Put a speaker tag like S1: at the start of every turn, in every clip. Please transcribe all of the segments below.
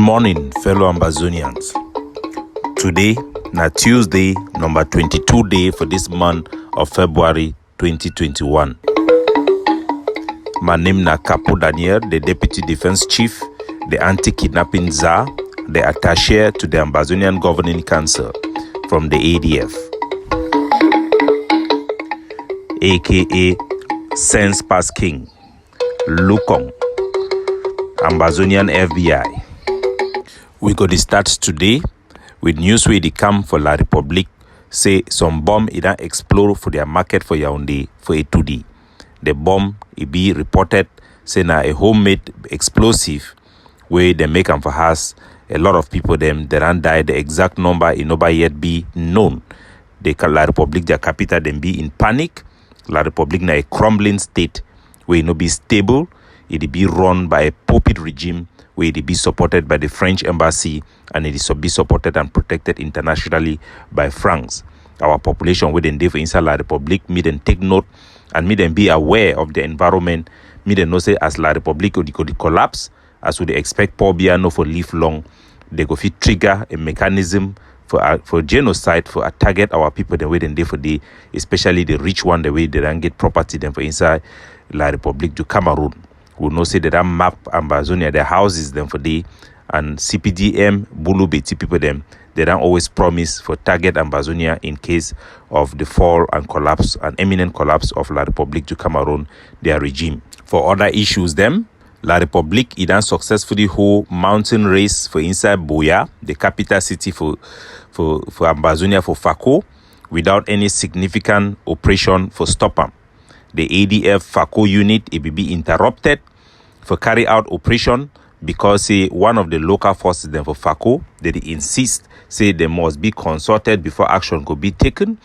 S1: morning, fellow Ambazonians. Today, na Tuesday, number 22 day for this month of February 2021. My name na Capo Daniel, the Deputy Defense Chief, the Anti-Kidnapping Czar, the Attaché to the Ambazonian Governing Council from the ADF, aka Sense Pass King, Lukong, Ambazonian FBI. We got to start today with news where they come for La Republique say some bomb it don't explode for their market for Yaoundé for a 2D. The bomb it be reported say na a homemade explosive where they make them for us. A lot of people them they don't die. The exact number it nobody yet be known. La Republique, their capital, them be in panic. La Republique na a crumbling state where it no be stable. It be run by a puppet regime where it be supported by the French embassy and it is be supported and protected internationally by France. Our population within the inside La Republique, me then take note and me then be aware of the environment. Me then know say as La Republique could collapse, as would expect poor no for live long, they go fit trigger a mechanism for genocide for target our people the way they for the, especially the rich one the way they don't get property them for inside La Republique to Cameroon. We know say that map Ambazonia, their houses them for day, and CPDM, Bulu Beti people them, they don't always promise for target Ambazonia in case of the fall and collapse, an imminent collapse of La Republique to Cameroon, their regime. For other issues them, La Republique it done successfully hold mountain race for inside Buea, the capital city for Ambazonia for Fako, without any significant operation for stop them. The ADF Fako unit it will be interrupted for carry out operation because one of the local forces them for Fako they insist say they must be consulted before action could be taken.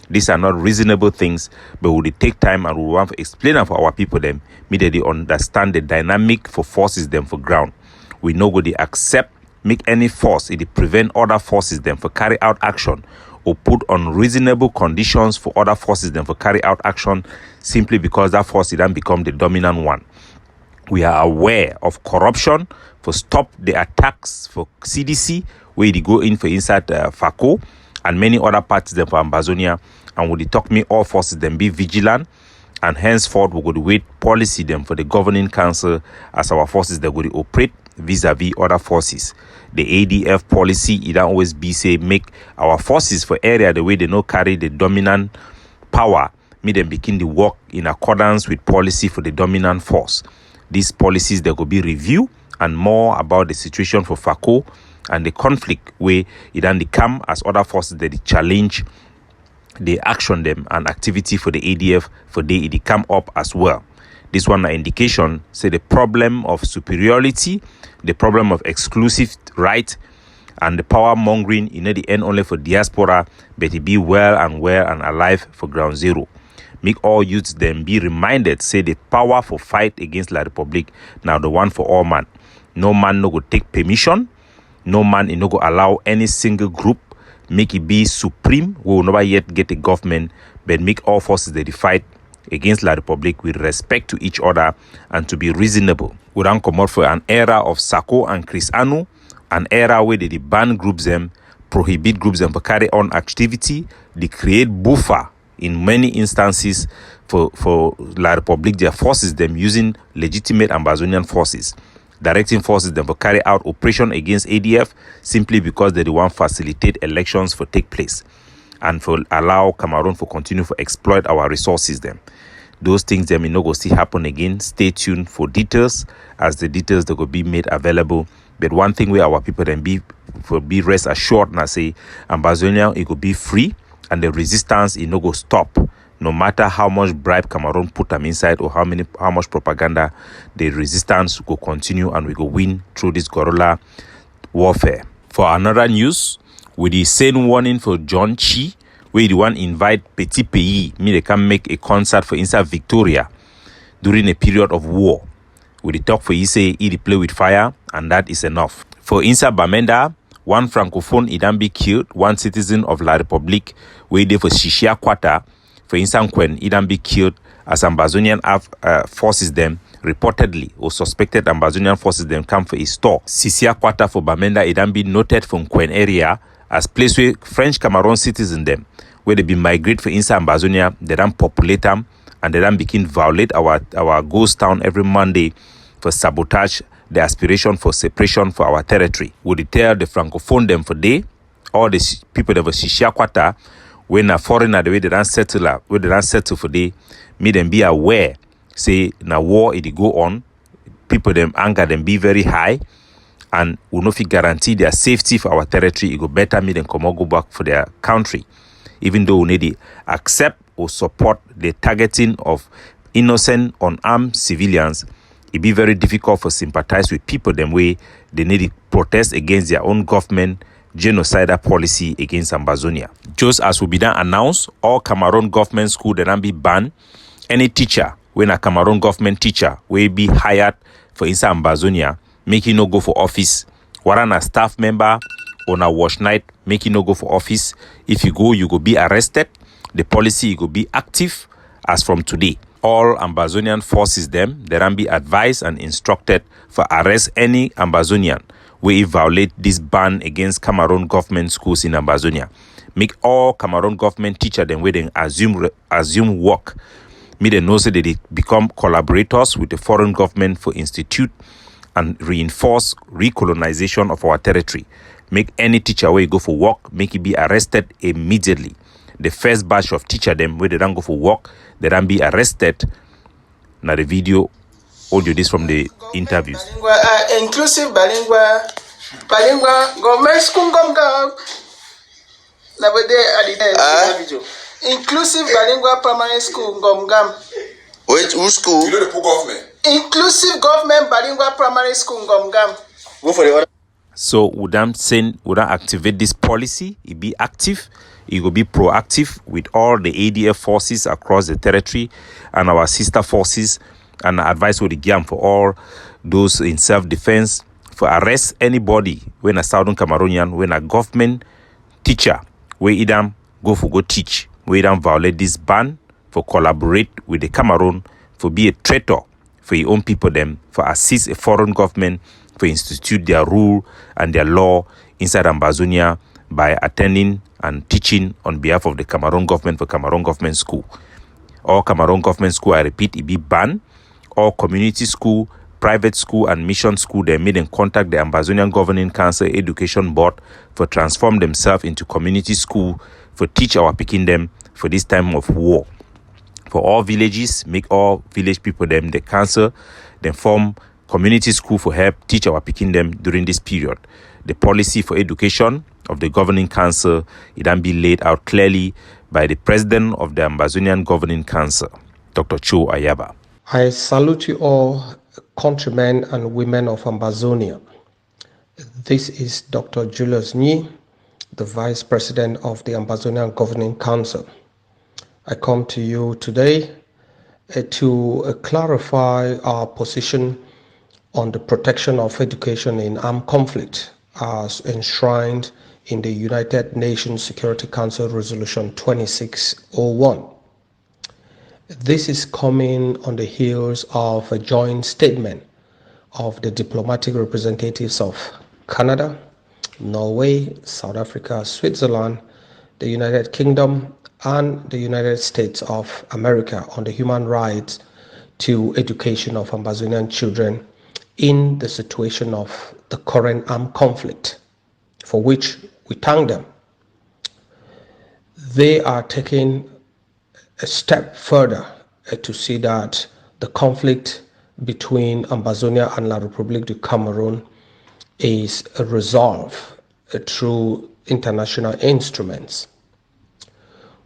S1: These are not reasonable things, but will take time and we want to explain them for our people them. They understand the dynamic for forces them for ground. We know go they accept make any force it prevent other forces them for carry out action or put on reasonable conditions for other forces them for carry out action simply because that force then become the dominant one. We are aware of corruption for stop the attacks for CDC where they go in for inside Fako and many other parts them for Ambazonia, and would talk me all forces them be vigilant and henceforth we would wait policy them for the governing council as our forces that would operate vis-a-vis other forces. The ADF policy it don't always be say make our forces for area the way they no carry the dominant power, make them begin the work in accordance with policy for the dominant force. These policies they could be reviewed and more about the situation for Fako and the conflict where it then come as other forces that they challenge the action them and activity for the ADF for it come up as well. This one an indication say the problem of superiority, the problem of exclusive right, and the power mongering in the end only for diaspora, but it be well and alive for ground zero. Make all youths them be reminded say the power for fight against La Republique now the one for all man. No man no go take permission. No man no go allow any single group make it be supreme. We will never yet get a government, but make all forces that fight against La Republique with respect to each other and to be reasonable. We don't come out for an era of Sako and Chris Anu, an era where they ban groups them, prohibit groups them to carry on activity, they create buffer in many instances for La Republique, their forces them using legitimate Ambazonian forces, directing forces them to carry out operation against ADF simply because they want to facilitate elections for take place and for allow Cameroon for continue to exploit our resources them. Those things them no go still happen again. Stay tuned for details as the details that will be made available. But one thing where our people then be rest assured and say Ambazonia it could be free and the resistance it no go stop. No matter how much bribe Cameroon put them inside or how much propaganda, the resistance will continue and we go win through this guerrilla warfare. For another news, with the same warning for John Chi, where the one invite Petit Pays, they can make a concert for inside Victoria during a period of war. With the talk for he say he play with fire and that is enough. For inside Bamenda, one francophone it be killed, one citizen of La Republique, where they for Shishia Quarter, for instance, when it be killed as Ambazonian forces them reportedly or suspected Ambazonian forces then come for a store. Sisia Quarter for Bamenda, it then be noted from Quen area as place where French Cameroon citizens them, where they be migrate for inside Ambazonia, they then populate them, and they then begin violate our ghost town every Monday for sabotage the aspiration for separation for our territory. Would tell the francophone them for day, all the people that were Sisia Quarter, when a foreigner the way they don't settle where they don't settle for day, make them be aware, say now war it go on, people them anger them be very high, and will not guarantee their safety for our territory. It go better me them come or go back for their country, even though we need to accept or support the targeting of innocent unarmed civilians. It be very difficult for sympathize with people them way they need to protest against their own government genocidal policy against Ambazonia. Just as we be done announced, all Cameroon government school they don't be banned. Any teacher, when a Cameroon government teacher will be hired for inside Ambazonia, make you no go for office. Warrant a staff member on a wash night, make you no go for office. If you go be arrested. The policy will be active as from today. All Ambazonian forces them, they can be advised and instructed for arrest any Ambazonian where violate this ban against Cameroon government schools in Ambazonia. Make all Cameroon government teacher them where they assume work. Make them know so that they become collaborators with the foreign government for institute and reinforce recolonization of our territory. Make any teacher where you go for work, make it be arrested immediately. The first batch of teacher them where they don't go for work, they don't be arrested. Now the video audio this from the interviews.
S2: Inclusive bilingual government school inclusive bilingual primary school Gomgam.
S3: Which school?
S2: You know the poor government. Inclusive government bilingual primary school Gomgam.
S3: Go for the other.
S1: So would I activate this policy? It be active. It will be proactive with all the ADF forces across the territory and our sister forces, and advice with the GAM for all those in self-defense for arrest anybody when a Southern Cameroonian, when a government teacher, where Idam go teach, where Idam violate this ban, for collaborate with the Cameroon, for be a traitor for your own people them, for assist a foreign government, for institute their rule and their law inside Ambazonia by attending and teaching on behalf of the Cameroon government for Cameroon government school. All Cameroon government school, I repeat, it be banned. All community school, private school, and mission school, they made them contact the Ambazonian Governing Council Education Board for transform themselves into community school for teach our picking them for this time of war. For all villages, make all village people them the council, then form community school for help teach our picking them during this period. The policy for education of the Governing Council, it can be laid out clearly by the President of the Ambazonian Governing Council, Dr. Cho Ayaba.
S4: I salute you all, countrymen and women of Ambazonia. This is Dr. Julius Nyi, the Vice President of the Ambazonian Governing Council. I come to you today to clarify our position on the protection of education in armed conflict as enshrined in the United Nations Security Council Resolution 2601. This is coming on the heels of a joint statement of the diplomatic representatives of Canada, Norway, South Africa, Switzerland, the United Kingdom, and the United States of America on the human rights to education of Ambazonian children in the situation of the current armed conflict, for which we thank them. They are taking a step further to see that the conflict between Ambazonia and La République du Cameroon is resolved through international instruments.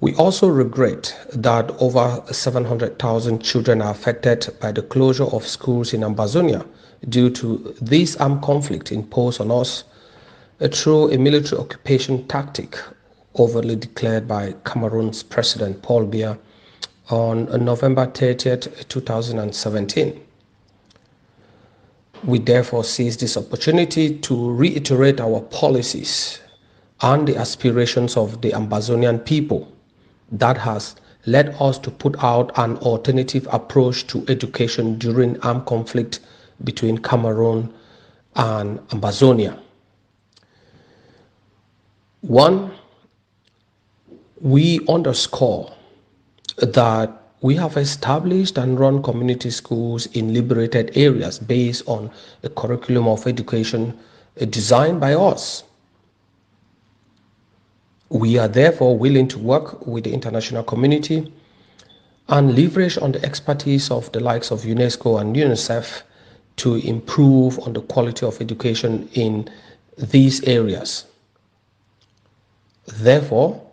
S4: We also regret that over 700,000 children are affected by the closure of schools in Ambazonia due to this armed conflict imposed on us through a military occupation tactic overtly declared by Cameroon's President Paul Biya on November 30th, 2017. We therefore seize this opportunity to reiterate our policies and the aspirations of the Ambazonian people that has led us to put out an alternative approach to education during armed conflict between Cameroon and Ambazonia. One, we underscore that we have established and run community schools in liberated areas based on a curriculum of education designed by us. We are therefore willing to work with the international community and leverage on the expertise of the likes of UNESCO and UNICEF to improve on the quality of education in these areas. Therefore,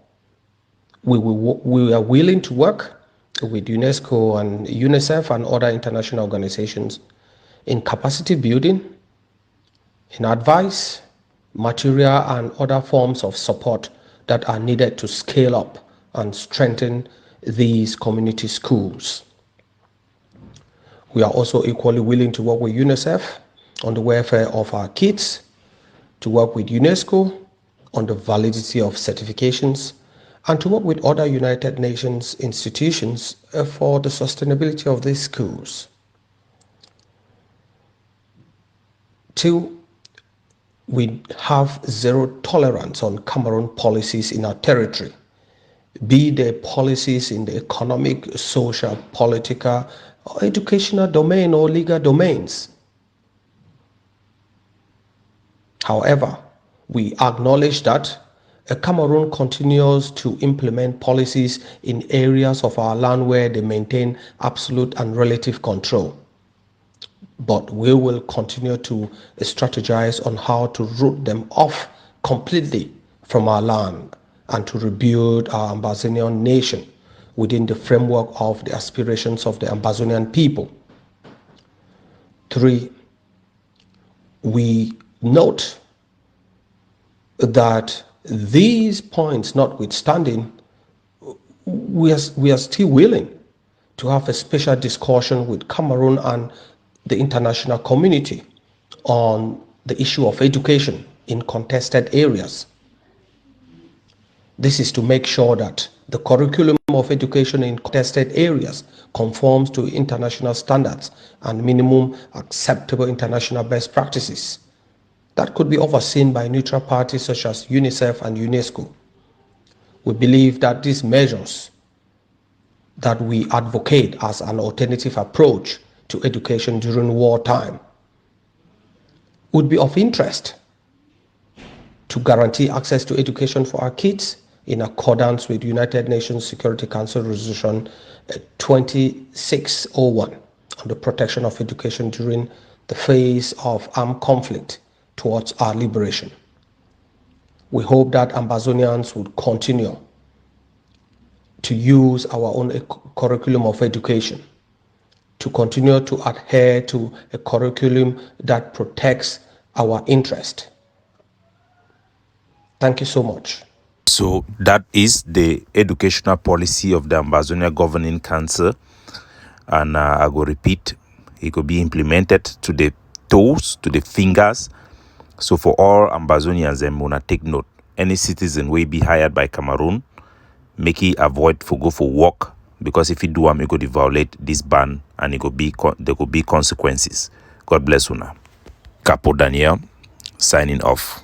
S4: we are willing to work with UNESCO and UNICEF and other international organizations in capacity building, in advice, material, and other forms of support that are needed to scale up and strengthen these community schools. We are also equally willing to work with UNICEF on the welfare of our kids, to work with UNESCO on the validity of certifications, and to work with other United Nations institutions for the sustainability of these schools. 2, we have zero tolerance on Cameroon policies in our territory, be they policies in the economic, social, political, or educational domain or legal domains. However, we acknowledge that Cameroon continues to implement policies in areas of our land where they maintain absolute and relative control. But we will continue to strategize on how to root them off completely from our land and to rebuild our Ambazonian nation within the framework of the aspirations of the Ambazonian people. 3, we note that these points notwithstanding, we are still willing to have a special discussion with Cameroon and the international community on the issue of education in contested areas. This is to make sure that the curriculum of education in contested areas conforms to international standards and minimum acceptable international best practices that could be overseen by neutral parties such as UNICEF and UNESCO. We believe that these measures that we advocate as an alternative approach to education during wartime would be of interest to guarantee access to education for our kids in accordance with United Nations Security Council Resolution 2601 on the protection of education during the phase of armed conflict towards our liberation. We hope that Ambazonians would continue to use our own curriculum of education, to continue to adhere to a curriculum that protects our interest. Thank you so much.
S1: So that is the educational policy of the Ambazonia Governing Council, and I will repeat, it could be implemented to the toes, to the fingers. So for all Ambazonians, them wanna take note. Any citizen will be hired by Cameroon, make it avoid for go for work, because if you do, it could violate this ban, and it could be there could be consequences. God bless you now. Capo Daniel, signing off.